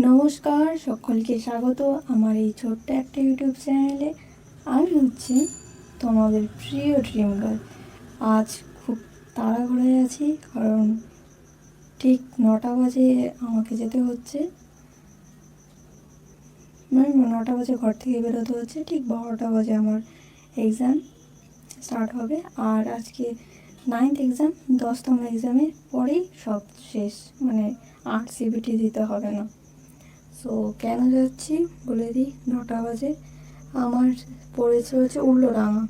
নমস্কার, সকলকে স্বাগত আমার এই ছোট্ট একটা ইউটিউব চ্যানেলে। আমি হচ্ছি তোমাদের প্রিয় ড্রিম গার্ল। আজ খুব তাড়াহুড়োয় আছি, কারণ ঠিক 9টা বাজে আমাকে যেতে হচ্ছে, মানে 9টা বাজে ঘর থেকে বেরোতে হচ্ছে। ঠিক 12টা বাজে আমার এক্সাম স্টার্ট হবে। আর আজকে 9th এক্সাম, 10তম এক্সামের পরেই সব শেষ, মানে 8 সিবিটি দিতে হবে না। সো কেন যাচ্ছি বলে দিই। 9টা বাজে আমার পড়েছে হচ্ছে উল্টোডাঙা।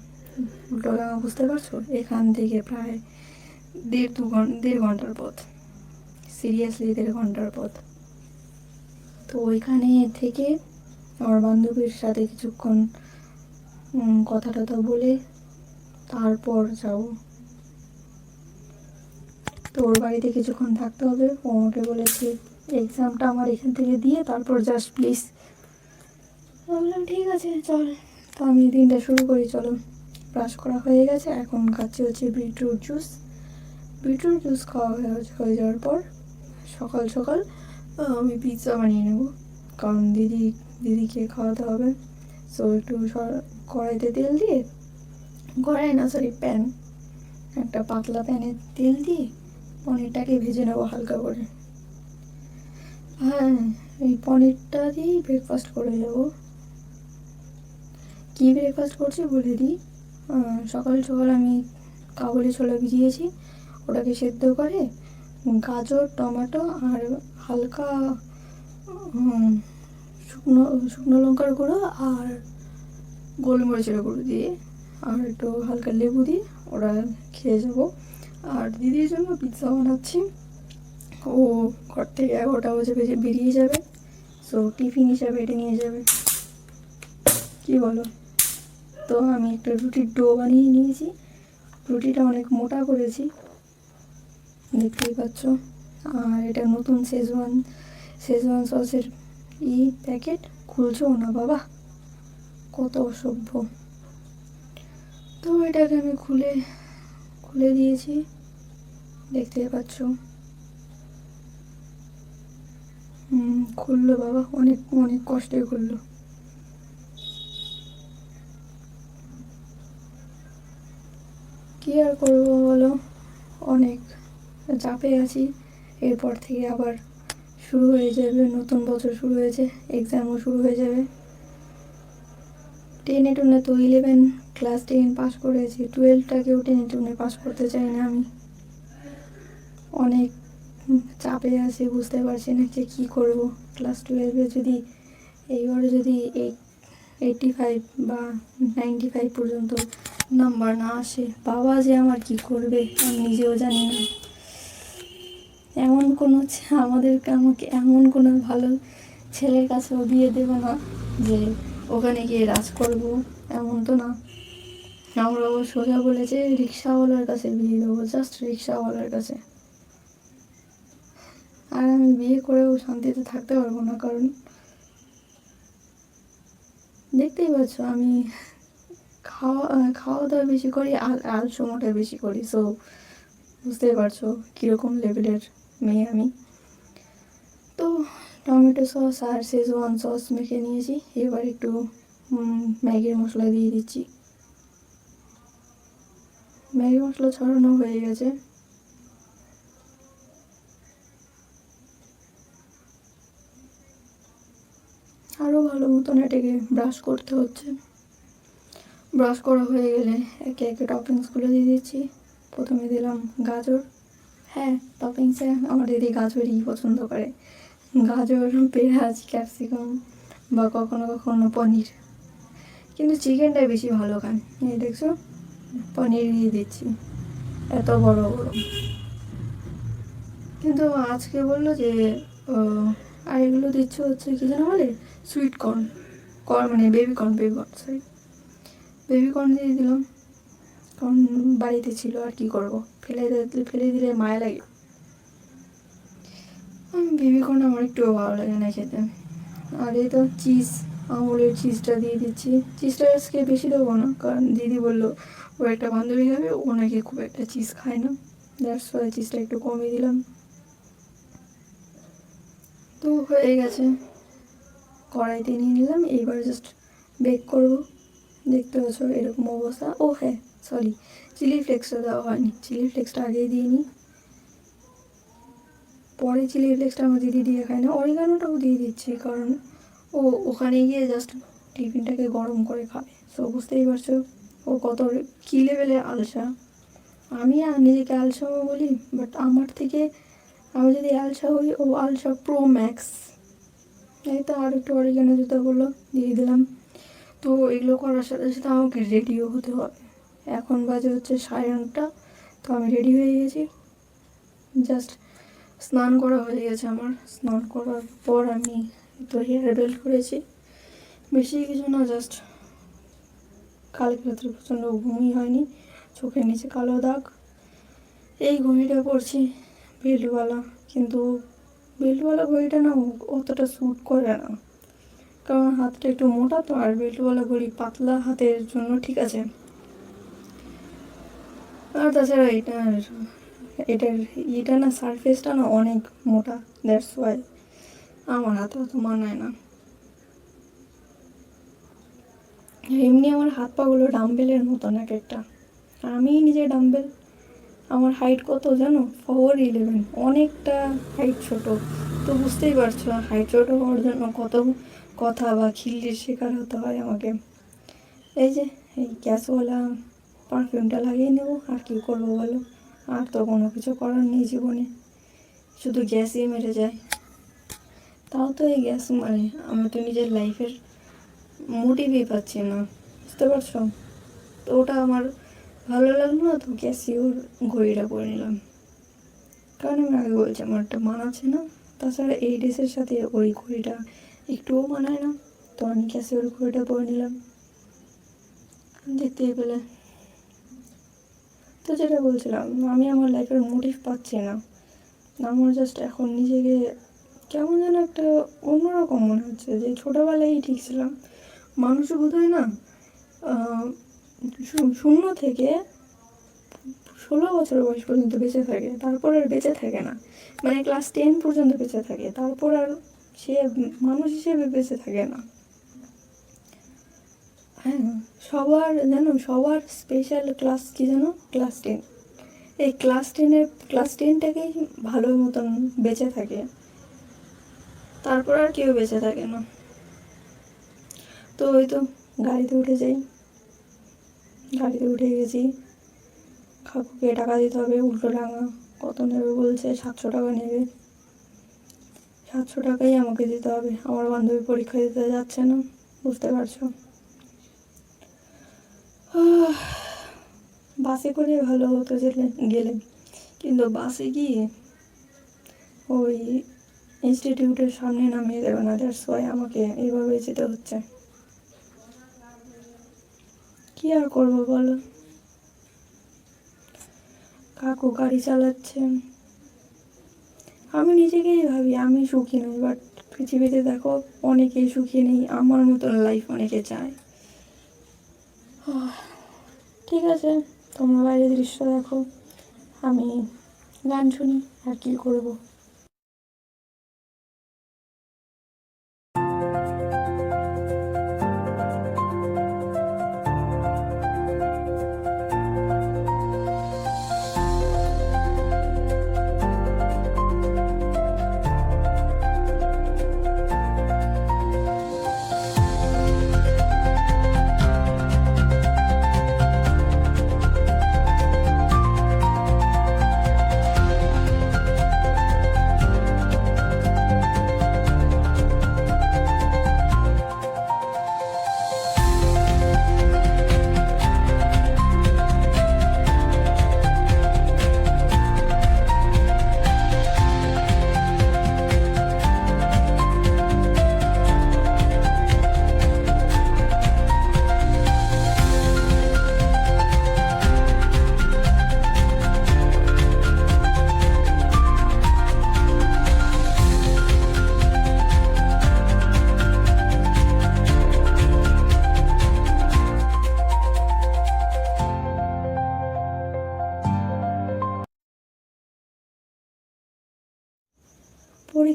বুঝতে পারছো? এখান থেকে প্রায় দেড় ঘন্টার পথ, সিরিয়াসলি 1.5 ঘন্টার পথ। তো ওইখানে থেকে আমার বান্ধবীর সাথে কিছুক্ষণ কথা টথা বলে তারপর যাব। তো ওর বাড়িতে কিছুক্ষণ থাকতে হবে। ও আমাকে বলেছে এক্সামটা আমার এখান থেকে দিয়ে তারপর যাস প্লিজ। বললাম ঠিক আছে চল। তো আমি দিনটা শুরু করি, চলো। ব্রাশ করা হয়ে গেছে, এখন খাচ্ছি হচ্ছে বিটরুট জুস খাওয়া হয়ে যাওয়ার পর সকাল সকাল আমি পিৎজা বানিয়ে নেব, কারণ দিদিকে খাওয়াতে হবে। সো একটু কড়াইতে তেল দিয়ে, প্যান, একটা পাতলা প্যানে তেল দিয়ে পনিরটাকে ভেজে নেবো হালকা করে। হ্যাঁ, এই পনিরটা দিয়েই ব্রেকফাস্ট করে যাবো। কী ব্রেকফাস্ট করছি বলে দিই। সকাল সকাল আমি কাবুলি ছোলা ভিজিয়েছি, ওটাকে সেদ্ধ করে গাজর, টমেটো আর হালকা শুকনো লঙ্কার গুঁড়ো আর গোলমরিচের গুঁড়ো দিয়ে আর একটু হালকা লেবু দিয়ে ওরা খেয়ে যাবো। আর দিদির জন্য পিৎজা বানাচ্ছি। ও ঘর থেকে 11টা বাজে বেরিয়ে যাবে, সো টিফিন হিসাবে এটা নিয়ে যাবে। কি বলো? তো আমি একটা রুটির ডো বানিয়ে নিয়েছি। রুটিটা অনেক মোটা করেছি, দেখতেই পাচ্ছ। আর এটা নতুন শেজওয়ান সসের প্যাকেট। খুলছো না বাবা, কত অসভ্য। তো এটাকে আমি খুলে দিয়েছি, দেখতেই পাচ্ছ। খুললো বাবা, অনেক অনেক কষ্টে খুললো। কি আর করবো বলো, অনেক চাপে আছি। এরপর থেকে আবার শুরু হয়ে যাবে, নতুন বছর শুরু হয়েছে, এক্সামও শুরু হয়ে যাবে। 10-এ তো 11 ক্লাস 10 পাস করেছি, 12টাকেও 10-এ পাস করতে চাই না আমি। অনেক চাপে আছি, বুঝতে পারছি না যে কী করবো। ক্লাস 12-এ যদি এইবারে যদি 85 বা 95 পর্যন্ত নাম্বার না আসে, বাবা যে আমার কি করবে আমি নিজেও জানি না। আমাকে এমন কোনো ভালো ছেলের কাছেও বিয়ে দেবে না যে ওখানে গিয়ে রাজ করবো, এমন তো না। আমরা সোজা বলেছে রিক্সাওয়ালার কাছে বিয়ে দেবো, জাস্ট রিক্সাওয়ালার কাছে। আর আমি বিয়ে করেও শান্তিতে থাকতে পারবো না, কারণ দেখতেই পাচ্ছ আমি খাওয়া দাওয়া বেশি করি আর আলসেমিটা বেশি করি। সো বুঝতেই পারছো কীরকম লেভেলের মেয়ে আমি। তো টমেটো সস আর শেজওয়ান সস মেখে নিয়েছি, এবার একটু ম্যাগির মশলা দিয়ে দিচ্ছি। ম্যাগি মশলা ছড়ানো হয়ে গেছে। আরও ভালো মতন এটাকে ব্রাশ করতে হচ্ছে। ব্রাশ করা হয়ে গেলে একে একে টপিংসগুলো দিয়ে দিচ্ছি। প্রথমে দিলাম গাজর। হ্যাঁ, টপিংসে আমার দিদি গাজরই পছন্দ করে। গাজর, পেঁয়াজ, ক্যাপসিকাম বা কখনো কখনো পনির, কিন্তু চিকেনটাই বেশি ভালো খায়। এই দেখছো, পনির দিয়ে দিচ্ছি এত বড় বড়। কিন্তু আজকে বললো যে আর এগুলো দিচ্ছে হচ্ছে কি যেন বলে, সুইট কর্ন, মানে baby corn sorry, baby corn দিয়ে দিলাম, কারণ বাড়িতে ছিল আর কি করবো, ফেলে দিলে মায়া লাগে। বেবিকর্ন আমার একটু ভালো লাগে না খেতে। আর এই তো আমুলের চিজটা দিয়ে দিচ্ছি। চিজটা আজকে বেশি দেবো না, কারণ দিদি বললো ও একটা বান্ধবী খাবে, ও নাকি খুব একটা চিজ খায় না, দ্যাটস ওয়াই চিজটা একটু কমিয়ে দিলাম। তো হয়ে গেছে, কড়াইতে নিয়ে নিলাম, এইবার জাস্ট বেক করবো। দেখতে পাচ্ছ এরকম অবস্থা। ও হ্যাঁ, সরি, চিলি ফ্লেক্সটা দেওয়া হয়নি, চিলি ফ্লেক্সটা আগেই দিয়ে নিই। পরে চিলি ফ্লেক্সটা আমার দিদি দিয়ে খায় না, অরিগানোটাও দিয়ে দিচ্ছি, কারণ ও ওখানে গিয়ে জাস্ট টিফিনটাকে গরম করে খাবে। সো বুঝতেই পারছো ও কত কী লেভেলের আলসা। আমি আর নিজেকে আলসা বলি, বাট আমার থেকে আমি যদি আলসা হই, ও আলসা প্রো ম্যাক্স। এই তো আর একটু অরিগানো জুতোগুলো দিয়ে দিলাম। তো এগুলো করার সাথে সাথে আমাকে রেডিও হতে হবে। এখন বাজে হচ্ছে 9:30, তো আমি রেডি হয়ে গেছি। জাস্ট স্নান করা হয়ে গেছে আমার। স্নান করার পর আমি তো হেয়ার বেল্ট করেছি, বেশি কিছু না, জাস্ট কালকে রাত্রে প্রচণ্ড ঘুমই হয়নি, চোখের নিচে কালো দাগ। এই ঘড়িটা পরছি বেল্টওয়ালা, কিন্তু বেল্টওয়ালা ঘড়িটা না অতটা স্যুট করে না, কারণ হাতটা একটু মোটা তো, আর বেল্টওয়ালা ঘড়ি পাতলা হাতের জন্য ঠিক আছে। আর তাছাড়া এটা না সারফেসটা না অনেক মোটা, দ্যাটস ওয়াই আমার হাতে অত মানায় না। এমনি আমার হাত পাগুলো ডাম্বেলের মতন এক একটা, আমি নিজে ডাম্বেল। আমার হাইট কত জানো? 4'11", অনেকটা হাইট ছোট। তো বুঝতেই পারছো হাইট ছোট হওয়ার জন্য কত কথা বা খিল্লির শিকার হতে হয় আমাকে। এই যে এই গ্যাসওয়ালা পারফিউমটা লাগিয়ে নেবো, আর কী করবো বলো, আর তো কোনো কিছু করার নেই জীবনে, শুধু গ্যাসই মেরে যায়। তাও তো এই গ্যাস মানে আমি তো নিজের লাইফের মোটিভই পাচ্ছি না, বুঝতে পারছো? তো ওটা আমার ভালো লাগলো না, তো ক্যাসিওর ঘড়িটা পরে নিলাম, কারণ আমি আগে বলছি আমার একটা মানাচ্ছে না। তাছাড়া এই ড্রেসের সাথে ওই ঘড়িটা একটুও মানায় না, তো আমি ক্যাসিওর ঘড়িটা পরে নিলাম। দেখতেই পেলে। তো যেটা বলছিলাম, আমি আমার লাইফের মোটিভ পাচ্ছি না, আমার জাস্ট এখন নিজেকে কেমন যেন একটা অন্যরকম মনে হচ্ছে, যে ছোটোবেলায় ঠিক ছিলাম। মানুষ বোধ হয় না 0 থেকে 16 বছর বয়স পর্যন্ত বেঁচে থাকে, তারপর আর বেঁচে থাকে না, মানে ক্লাস 10 পর্যন্ত বেঁচে থাকে, তারপর আর সে মানুষ হিসেবে বেঁচে থাকে না। হ্যাঁ, সবার স্পেশাল ক্লাস কি জানো? ক্লাস 10। এই ক্লাস 10টাকেই ভালো মতন বেঁচে থাকে, তারপর আর কেউ বেঁচে থাকে না। তো ওই তো গাড়িতে উঠে গেছি, কাকুকে টাকা দিতে হবে, উল্টো ডাঙা কত নেবে বলছে, 700 টাকা নেবে। 700 টাকাই আমাকে দিতে হবে, আমার বান্ধবী পরীক্ষা দিতে যাচ্ছে না, বুঝতে পারছো। বাসে করে ভালো হতো গেলে, কিন্তু বাসে গিয়ে ওই ইনস্টিটিউটের সামনে নামিয়ে দেবে না, দ্যাটস ওয়াই আমাকে এইভাবে যেতে হচ্ছে। কি আর করবো বলো, কাকু গাড়ি চালাচ্ছে। আমি নিজেকেই ভাবি আমি সুখী নই, বাট পৃথিবীতে দেখো অনেকেই সুখী নেই, আমার মতন লাইফ অনেকে চায়। ঠিক আছে, তোমরা বাইরের দৃশ্য দেখো, আমি গান শুনি, আর কি করবো।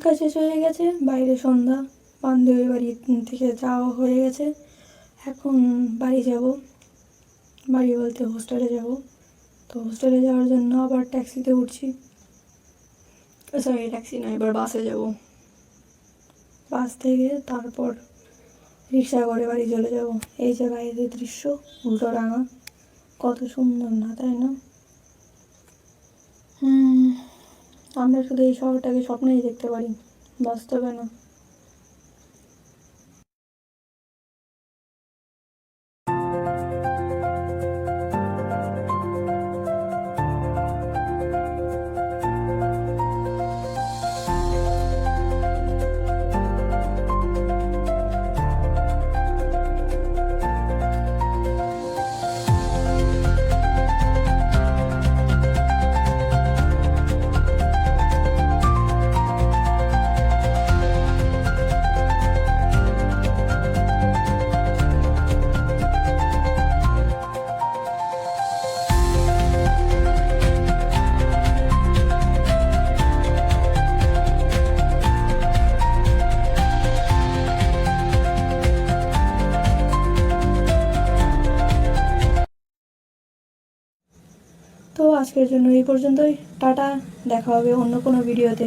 পরীক্ষা শেষ হয়ে গেছে, বাইরে সন্ধ্যা, বান্ধবীর বাড়ি থেকে যাওয়া হয়ে গেছে। এখন বাড়ি যাব, বাড়ি বলতে হোস্টেলে যাব। তো হোস্টেলে যাওয়ার জন্য আবার ট্যাক্সিতে উঠছি, সরি ট্যাক্সি নয়, এবার বাসে যাব। বাস থেকে তারপর রিক্সা করে বাড়ি চলে যাব। এই যে বাইরের দৃশ্য উল্টোডাঙা, কত সুন্দর না, তাই না? আমরা শুধু এই শহরটাকে স্বপ্নেই দেখতে পারি, বাস্তবে না। তো আজকের জন্য এই পর্যন্তই, টাটা, দেখা হবে অন্য কোনো ভিডিওতে।